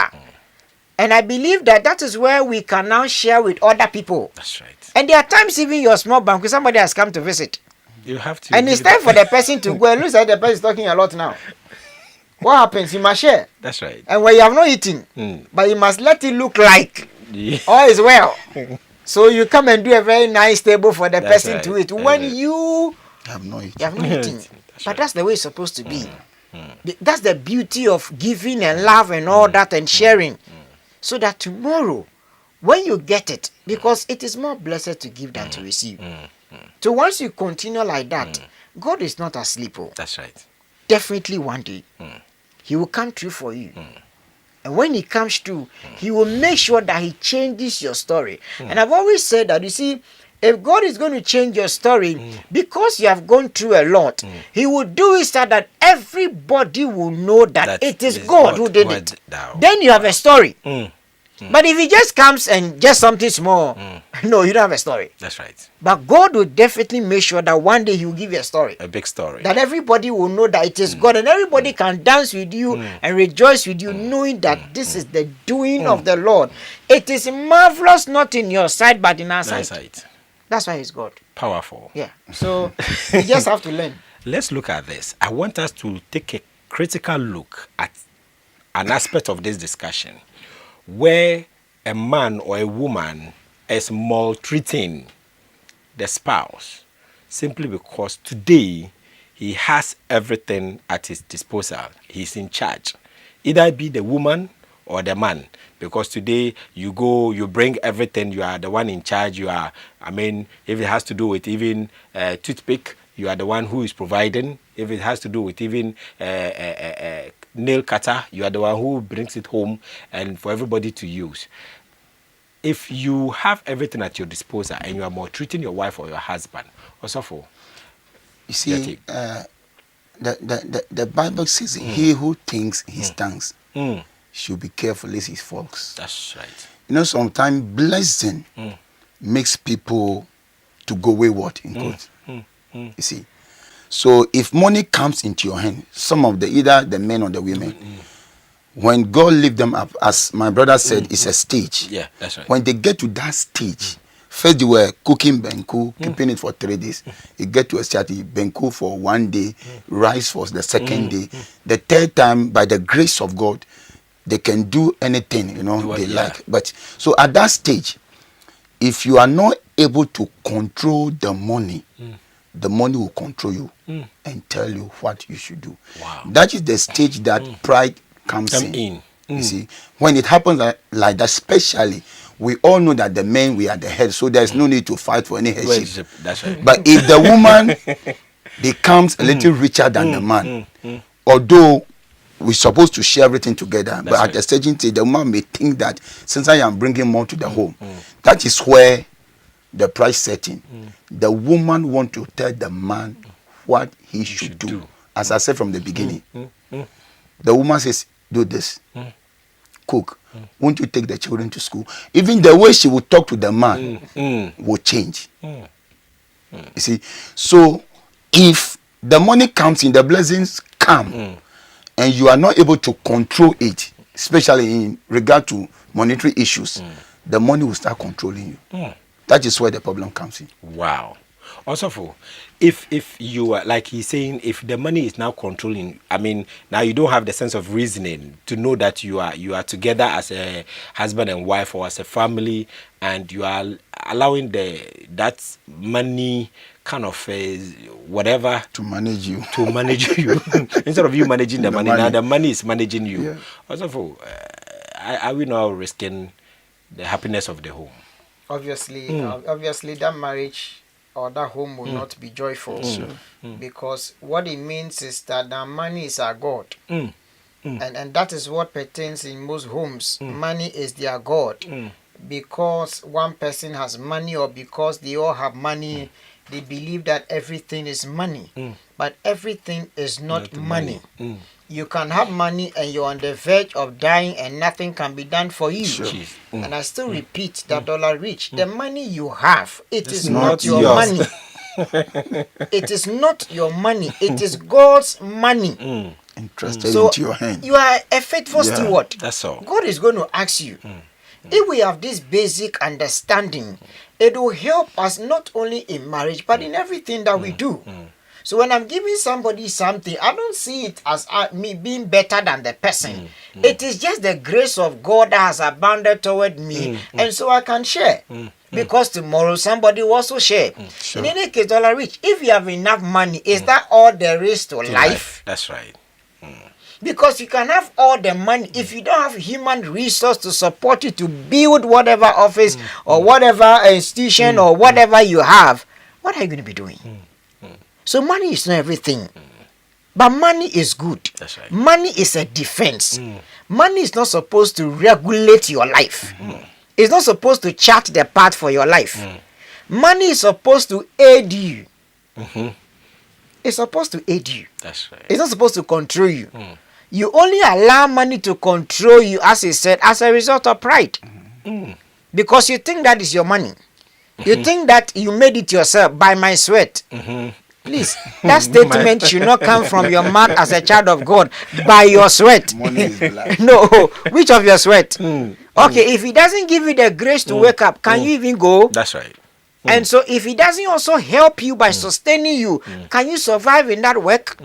And I believe that that is where we can now share with other people. That's right. And there are times even your small bank, somebody has come to visit. You have to. And it's time for the person to go. It looks like the person is talking a lot now. What happens? You must share. That's right. And when you have not eaten, but you must let it look like all is well. So you come and do a very nice table for the person to eat. When you have not eaten. But that's the way it's supposed to be. That's the beauty of giving and love and all that and sharing. So that tomorrow, when you get it, because it is more blessed to give than to receive. So once you continue like that, God is not asleep. That's right. Definitely one day, he will come through for you. And when he comes through, he will make sure that he changes your story. And I've always said that, you see, if God is going to change your story, because you have gone through a lot, he will do it so that everybody will know that it is God who did it. Then you have a story. But if he just comes and just something small, no, you don't have a story. That's right. But God will definitely make sure that one day he will give you a story. A big story. That everybody will know that it is God, and everybody can dance with you and rejoice with you, knowing that this is the doing of the Lord. It is marvelous, not in your sight, but in our sight. That's why he's God. Powerful. Yeah. So you just have to learn. Let's look at this. I want us to take a critical look at an aspect of this discussion where a man or a woman is maltreating the spouse simply because today he has everything at his disposal. He's in charge. either be the woman or the man. Because today you go, you bring everything, you are the one in charge. You are, I mean, if it has to do with even toothpick, you are the one who is providing. If it has to do with even nail cutter, you are the one who brings it home and for everybody to use. If you have everything at your disposal and you are maltreating your wife or your husband, also for you see, the Bible says he who thinks his tongues should be careful lest he falls. That's right. You know, sometimes blessing makes people to go wayward in quotes. You see, so if money comes into your hand, some of the either the men or the women. When God lift them up, as my brother said, it's a stage. Yeah, that's right. When they get to that stage, first they were cooking benku, keeping it for 3 days. You get to a stage, benku for 1 day, rice for the second day. The third time, by the grace of God, they can do anything, you know, they like. But so at that stage, if you are not able to control the money will control you and tell you what you should do. Wow. That is the stage that pride comes in. You see, when it happens like that, especially, we all know that the men, we are the head, so there's no need to fight for any headship. That's right. But if the woman becomes a little richer than the man, although we're supposed to share everything together, but at the staging stage, the woman may think that since I am bringing more to the home, that is where the price setting. The woman want to tell the man what he should do. As I said from the beginning, the woman says, do this, cook. Won't you take the children to school? Even the way she will talk to the man will change. You see, so if the money comes in, the blessings come, and you are not able to control it, especially in regard to monetary issues, the money will start controlling you. That is where the problem comes in. Wow. Also, if you are, like he's saying, if the money is now controlling, I mean, now you don't have the sense of reasoning to know that you are together as a husband and wife or as a family, and you are allowing that money kind of whatever to manage you instead of you managing the money. Now the money is managing you. Yeah. Also, are we now risking the happiness of the home? Obviously, that marriage or that home will not be joyful, because what it means is that the money is our God, and that is what pertains in most homes. Money is their God, because one person has money or because they all have money, they believe that everything is money, but everything is not money. You can have money and you're on the verge of dying and nothing can be done for you. And I still repeat that Dollarich, the money you have, it is not your money. It is not your money. It is God's money. Entrusted into your hand. You are a faithful steward. That's all. God is going to ask you. If we have this basic understanding, it will help us not only in marriage, but in everything that we do. So when I'm giving somebody something, I don't see it as me being better than the person. It is just the grace of God that has abounded toward me, and so I can share. Because tomorrow somebody will also share. In any case, Dollarich, if you have enough money, is that all there is to life? That's right. Because you can have all the money, if you don't have human resource to support you to build whatever office or whatever institution or whatever you have, what are you going to be doing? So money is not everything, but money is good. That's right. Money is a defense. Money is not supposed to regulate your life. It's not supposed to chart the path for your life. Money is supposed to aid you. It's supposed to aid you. That's right. It's not supposed to control you. You only allow money to control you, as he said, as a result of pride. Because you think that is your money. You think that you made it yourself by my sweat. Please, that statement should not come from your mouth as a child of God. By your sweat. Money is black. No, which of your sweat? Okay, if he doesn't give you the grace to wake up, can you even go? That's right. And so if he doesn't also help you by sustaining you, can you survive in that work?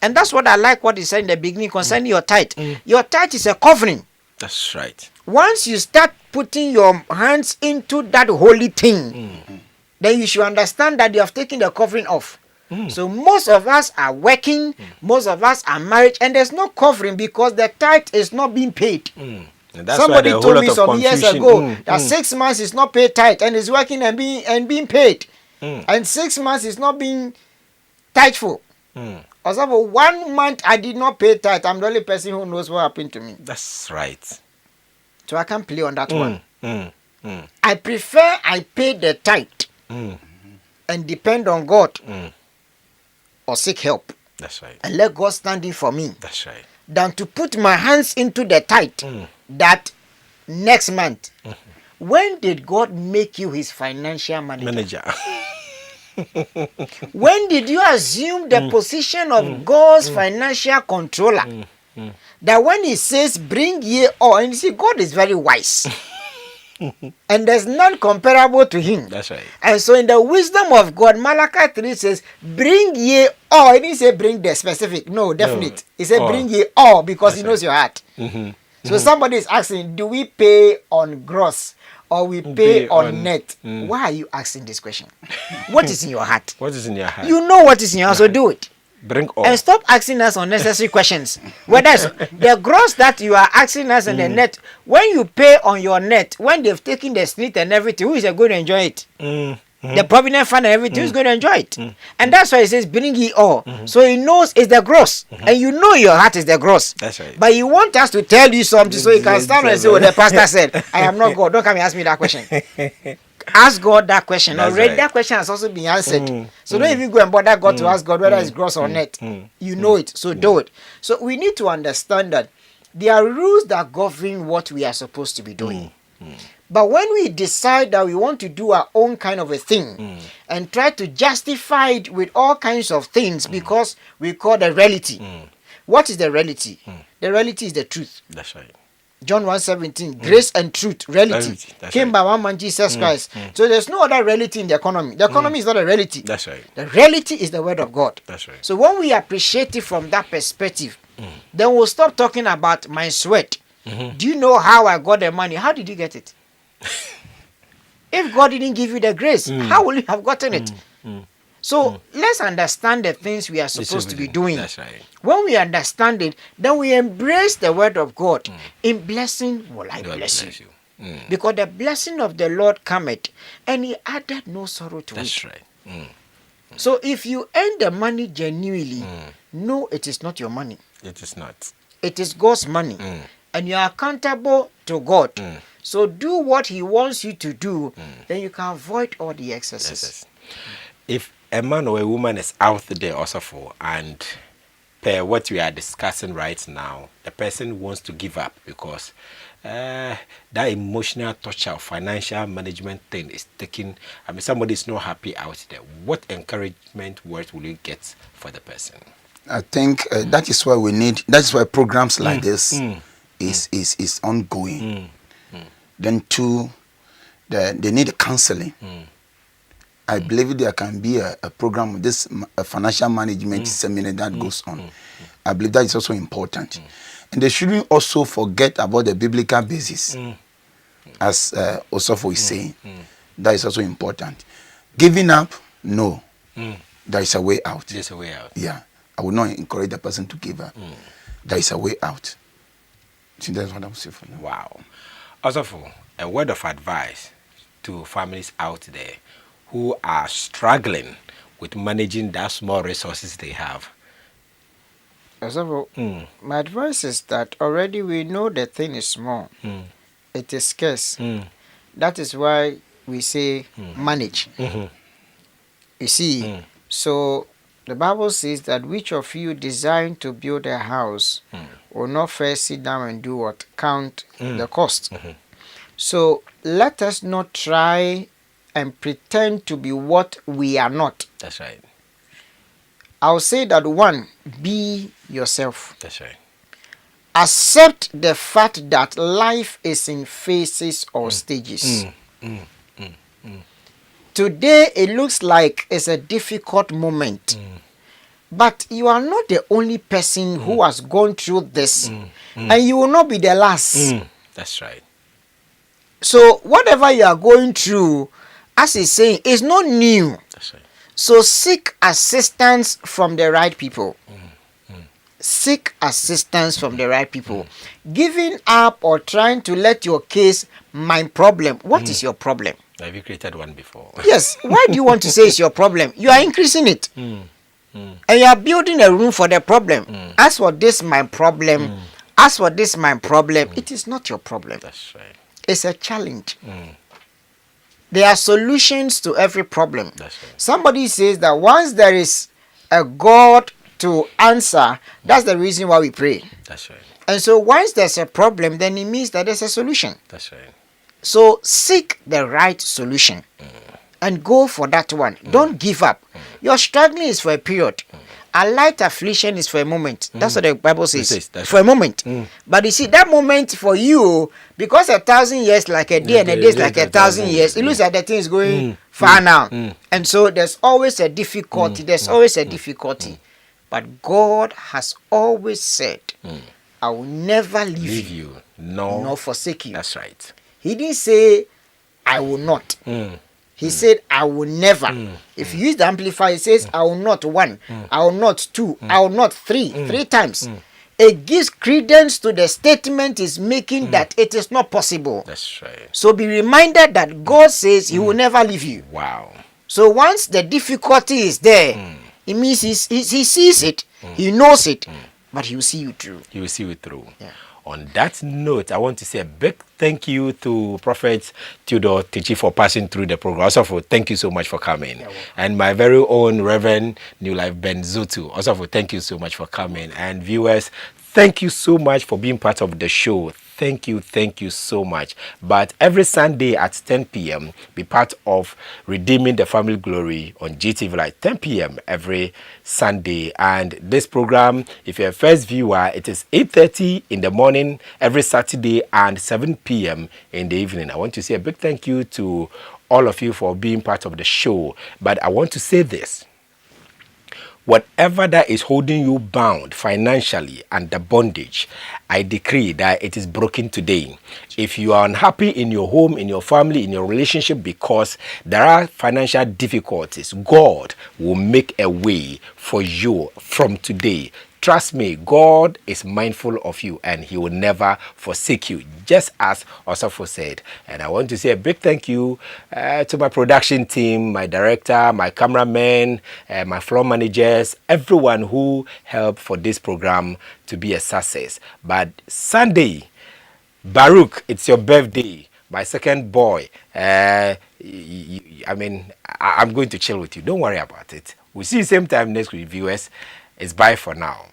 And that's what I like what he said in the beginning concerning your tithe. Your tithe is a covering. That's right. Once you start putting your hands into that holy thing, then you should understand that you have taken the covering off. So most of us are working, most of us are married, and there's no covering because the tithe is not being paid. And that's Somebody why told me some years ago that 6 months is not paid tithe and is working and being paid. And 6 months is not being titheful. Also, 1 month I did not pay tithe. I'm the only person who knows what happened to me. That's right. So I can't play on that one. I prefer I pay the tithe and depend on God or seek help. That's right. And let God stand in for me. That's right. Than to put my hands into the tithe that next month. When did God make you his financial manager? When did you assume the position of God's financial controller? That when he says, bring ye all, and you see, God is very wise. And there's none comparable to him. That's right. And so in the wisdom of God, Malachi 3 says, bring ye all. He didn't say bring the specific. No, definite. He said bring ye all because he knows your heart. So somebody is asking, do we pay on gross or we pay on net? Why are you asking this question? What is in your heart? What is in your heart? You know what is in your heart, so do it. Bring all. And stop asking us unnecessary questions. Whether it's the gross that you are asking us and the net, when you pay on your net, when they've taken the snit and everything, who is going to enjoy it? The provident fund and everything, who's going to enjoy it? And that's why it says, bring ye all. So he knows it's the gross. And you know your heart is the gross. That's right. But you want us to tell you something so you can stand and say, oh, the pastor said, I am not God. Don't come and ask me that question. Ask God that question. That's Already right. that question has also been answered. So don't even go and bother God to ask God whether it's gross or net. You know it, so do it. So we need to understand that there are rules that govern what we are supposed to be doing. But when we decide that we want to do our own kind of a thing and try to justify it with all kinds of things because we call the reality. What is the reality? The reality is the truth. That's right. John 1:17, grace and truth, reality came by one man, Jesus Christ. So there's no other reality in the economy. The economy is not a reality. That's right. The reality is the word of God. That's right. So when we appreciate it from that perspective, then we'll stop talking about my sweat. Do you know how I got the money? How did you get it? If God didn't give you the grace, how will you have gotten it? So let's understand the things we are supposed to be doing. That's right. When we understand it, then we embrace the word of God. In blessing will I bless you. Because the blessing of the Lord cometh, and he added no sorrow to it. That's right. So if you earn the money genuinely, no, it is not your money. It is not. It is God's money. And you are accountable to God. So do what he wants you to do, then you can avoid all the excesses. If a man or a woman is out there also for, and per what we are discussing right now, the person wants to give up because that emotional torture of financial management thing is taking, I mean, somebody is not happy out there. What encouragement words will you get for the person? I think that is why we need, that's why programs like this is ongoing. Then two, they need counseling. I believe there can be a program, this financial management seminar that goes on. I believe that is also important. And they shouldn't also forget about the biblical basis, as Osofo is saying. That is also important. Giving up, no. There is a way out. There's a way out. Yeah. I would not encourage the person to give up. There is a way out. So that's what I'm saying for now. Wow. Osofo, a word of advice to families out there who are struggling with managing that small resources they have. So, my advice is that already we know the thing is small. It is scarce. That is why we say manage. You see, so the Bible says that which of you desiring to build a house will not first sit down and do what? Count the cost. So let us not try and pretend to be what we are not. That's right. I'll say that one, be yourself. That's right. Accept the fact that life is in phases or stages. Today it looks like it's a difficult moment. But you are not the only person who has gone through this. And you will not be the last. That's right. So whatever you are going through, as he's saying, is not new. That's right. So seek assistance from the right people. Seek assistance from the right people. Giving up or trying to let your case my problem. What is your problem? Have you created one before? Yes. Why do you want to say it's your problem? You are increasing it. And you are building a room for the problem. As for this my problem, as for this my problem, it is not your problem. That's right. It's a challenge. There are solutions to every problem. That's right. Somebody says that once there is a God to answer, that's the reason why we pray. That's right. And so once there's a problem, then it means that there's a solution. That's right. So seek the right solution and go for that one. Don't give up. Your struggling is for a period. A light affliction is for a moment. That's what the Bible says. For a moment. But you see, that moment for you, because 1,000 years like a day and a day is like 1,000 years, it looks like the thing is going far now. And so there's always a difficulty. There's always a difficulty. But God has always said, I will never leave you nor forsake you. That's right. He didn't say, I will not. He said, I will never. If you use the amplifier, it says, I will not one, I will not two, I will not three, 3 times. It gives credence to the statement is making that it is not possible. That's right. So be reminded that God says he will never leave you. Wow. So once the difficulty is there, it means he sees it, he knows it, but he will see you through. He will see you through. Yeah. On that note, I want to say a big thank you to Prophet Theodore Tichi for passing through the program. Also, thank you so much for coming. And my very own Reverend New Life Ben Zutu. Also, thank you so much for coming. And viewers, thank you so much for being part of the show. Thank you so much. But every Sunday at 10 p.m., be part of Redeeming the Family Glory on GTV Live, 10 p.m. every Sunday. And this program, if you're a first viewer, it is 8:30 in the morning every Saturday and 7 p.m. in the evening. I want to say a big thank you to all of you for being part of the show. But I want to say this. Whatever that is holding you bound financially under bondage, I decree that it is broken today. If you are unhappy in your home, in your family, in your relationship because there are financial difficulties, God will make a way for you from today. Trust me, God is mindful of you and he will never forsake you, just as Osofo said. And I want to say a big thank you to my production team, my director, my cameraman, my floor managers, everyone who helped for this program to be a success. But Sunday, Baruch, it's your birthday. My second boy, I'm going to chill with you. Don't worry about it. We'll see you same time next week, viewers. It's bye for now.